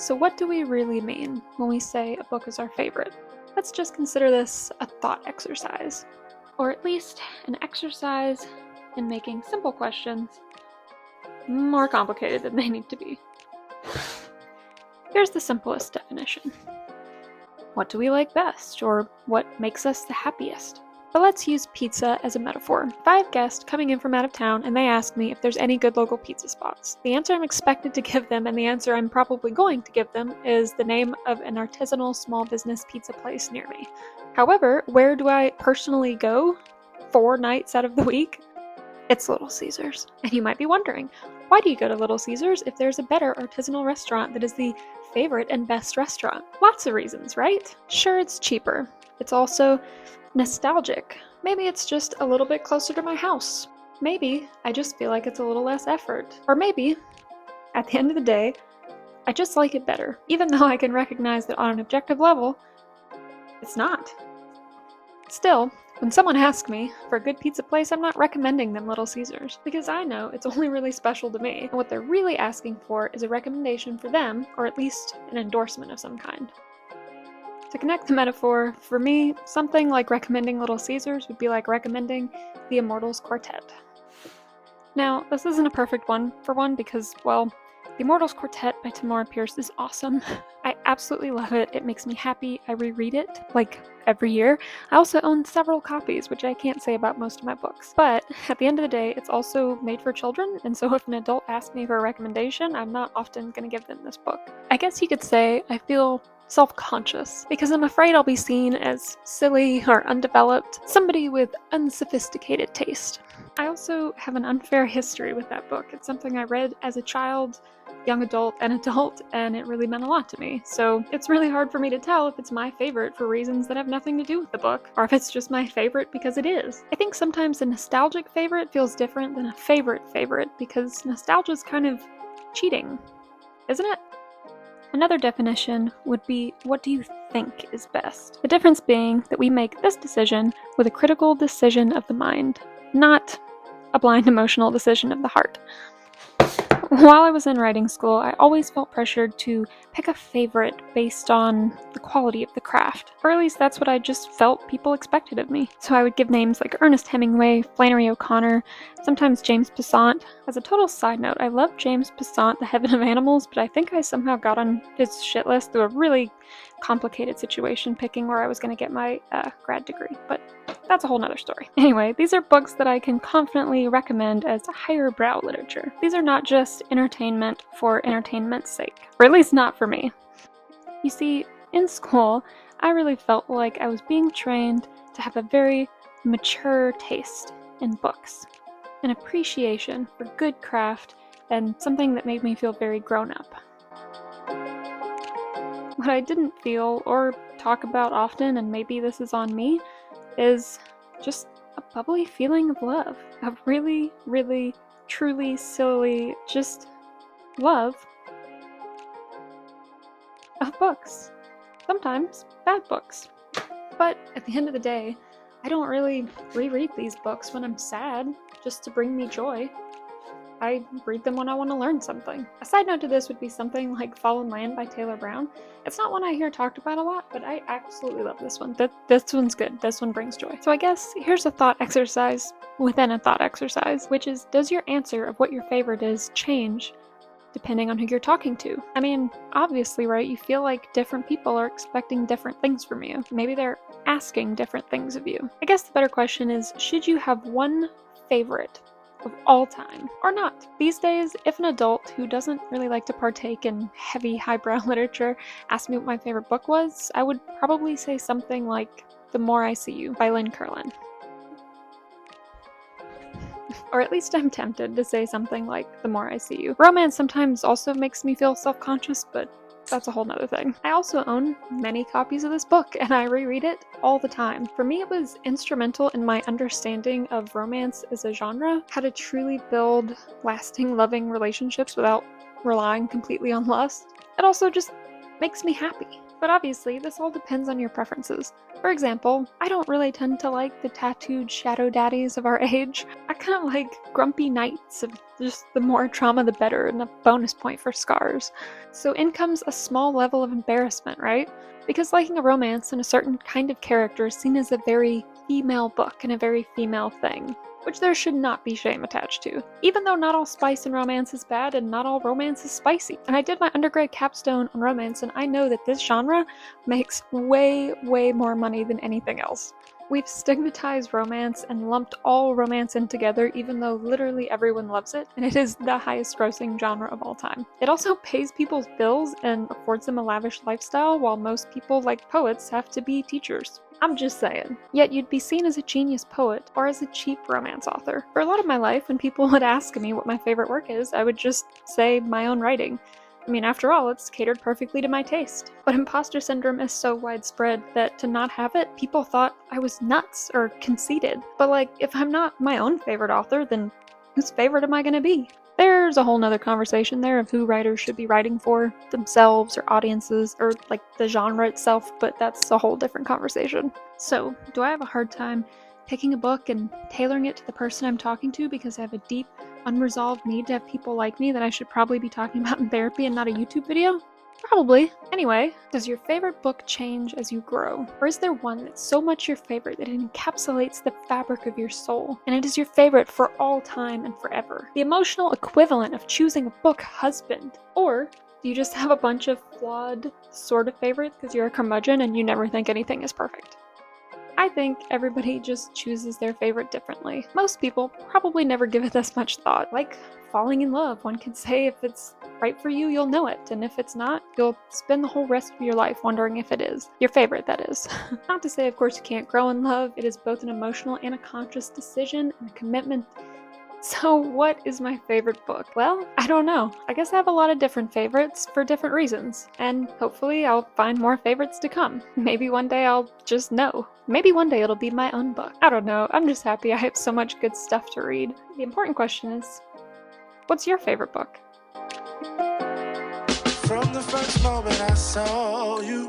So what do we really mean when we say a book is our favorite? Let's just consider this a thought exercise, or at least an exercise in making simple questions more complicated than they need to be. Here's the simplest definition. What do we like best, or what makes us the happiest? But let's use pizza as a metaphor. If I have guests coming in from out of town and they ask me if there's any good local pizza spots, the answer I'm expected to give them, and the answer I'm probably going to give them, is the name of an artisanal small business pizza place near me. However, where do I personally go 4 nights out of the week? It's Little Caesars. And you might be wondering, why do you go to Little Caesars if there's a better artisanal restaurant that is the favorite and best restaurant? Lots of reasons, right? Sure, it's cheaper. It's also nostalgic. Maybe it's just a little bit closer to my house. Maybe I just feel like it's a little less effort. Or maybe, at the end of the day, I just like it better, even though I can recognize that on an objective level, it's not. Still, when someone asks me for a good pizza place, I'm not recommending them Little Caesars, because I know it's only really special to me, and what they're really asking for is a recommendation for them, or at least an endorsement of some kind. To connect the metaphor, for me, something like recommending Little Caesars would be like recommending The Immortals Quartet. Now, this isn't a perfect one because, well, The Immortals Quartet by Tamora Pierce is awesome. I absolutely love it. It makes me happy. I reread it, like, every year. I also own several copies, which I can't say about most of my books. But at the end of the day, it's also made for children, and so if an adult asks me for a recommendation, I'm not often going to give them this book. I guess you could say I feel self-conscious, because I'm afraid I'll be seen as silly or undeveloped, somebody with unsophisticated taste. I also have an unfair history with that book. It's something I read as a child, young adult, and it really meant a lot to me. So it's really hard for me to tell if it's my favorite for reasons that have nothing to do with the book, or if it's just my favorite because it is. I think sometimes a nostalgic favorite feels different than a favorite because nostalgia is kind of cheating, isn't it? Another definition would be, what do you think is best? The difference being that we make this decision with a critical decision of the mind, not a blind emotional decision of the heart. While I was in writing school, I always felt pressured to pick a favorite based on the quality of the craft, or at least that's what I just felt people expected of me. So I would give names like Ernest Hemingway, Flannery O'Connor, sometimes James Passant. As a total side note, I love James Passant, The Heaven of Animals, but I think I somehow got on his shit list through a really complicated situation picking where I was going to get my grad degree, but that's a whole nother story. Anyway, these are books that I can confidently recommend as higher brow literature. These are not just entertainment for entertainment's sake, or at least not for me. You see, in school, I really felt like I was being trained to have a very mature taste in books, an appreciation for good craft, and something that made me feel very grown up. What I didn't feel or talk about often, and maybe this is on me, is just a bubbly feeling of love. A really, really, truly, silly, just love of books. Sometimes bad books. But at the end of the day, I don't really reread these books when I'm sad, just to bring me joy. I read them when I want to learn something. A side note to this would be something like Fallen Land by Taylor Brown. It's not one I hear talked about a lot, but I absolutely love this one. This one's good. This one brings joy. So I guess here's a thought exercise within a thought exercise, which is, does your answer of what your favorite is change depending on who you're talking to? I mean, obviously, right? You feel like different people are expecting different things from you. Maybe they're asking different things of you. I guess the better question is, should you have one favorite of all time, or not? These days, if an adult who doesn't really like to partake in heavy highbrow literature asked me what my favorite book was, I would probably say something like The More I See You by Lynn Curlin. Or at least I'm tempted to say something like The More I See You. Romance sometimes also makes me feel self-conscious, but that's a whole nother thing. I also own many copies of this book, and I reread it all the time. For me, it was instrumental in my understanding of romance as a genre, how to truly build lasting, loving relationships without relying completely on lust. It also just makes me happy. But obviously, this all depends on your preferences. For example, I don't really tend to like the tattooed shadow daddies of our age. I kind of like grumpy knights, of just the more trauma the better, and a bonus point for scars. So in comes a small level of embarrassment, right? Because liking a romance and a certain kind of character is seen as a very female book and a very female thing, which there should not be shame attached to. Even though not all spice in romance is bad and not all romance is spicy. And I did my undergrad capstone on romance, and I know that this genre makes way, way more money than anything else. We've stigmatized romance and lumped all romance in together, even though literally everyone loves it, and it is the highest grossing genre of all time. It also pays people's bills and affords them a lavish lifestyle, while most people, like poets, have to be teachers. I'm just saying. Yet you'd be seen as a genius poet or as a cheap romance author. For a lot of my life, when people would ask me what my favorite work is, I would just say my own writing. I mean, after all, it's catered perfectly to my taste. But imposter syndrome is so widespread that to not have it, people thought I was nuts or conceited. But like, if I'm not my own favorite author, then whose favorite am I gonna be? There's a whole nother conversation there of who writers should be writing for, themselves or audiences, or like the genre itself, but that's a whole different conversation. So, do I have a hard time picking a book and tailoring it to the person I'm talking to because I have a deep, unresolved need to have people like me that I should probably be talking about in therapy and not a YouTube video? Probably. Anyway, does your favorite book change as you grow? Or is there one that's so much your favorite that it encapsulates the fabric of your soul, and it is your favorite for all time and forever? The emotional equivalent of choosing a book husband. Or do you just have a bunch of flawed sort of favorites because you're a curmudgeon and you never think anything is perfect? I think everybody just chooses their favorite differently. Most people probably never give it this much thought. Like falling in love, one could say if it's right for you, you'll know it, and if it's not, you'll spend the whole rest of your life wondering if it is. Your favorite, that is. Not to say, of course, you can't grow in love. It is both an emotional and a conscious decision and a commitment. So what is my favorite book? Well, I don't know. I guess I have a lot of different favorites for different reasons, and hopefully I'll find more favorites to come. Maybe one day I'll just know. Maybe one day it'll be my own book. I don't know. I'm just happy I have so much good stuff to read. The important question is, what's your favorite book? From the first moment I saw you,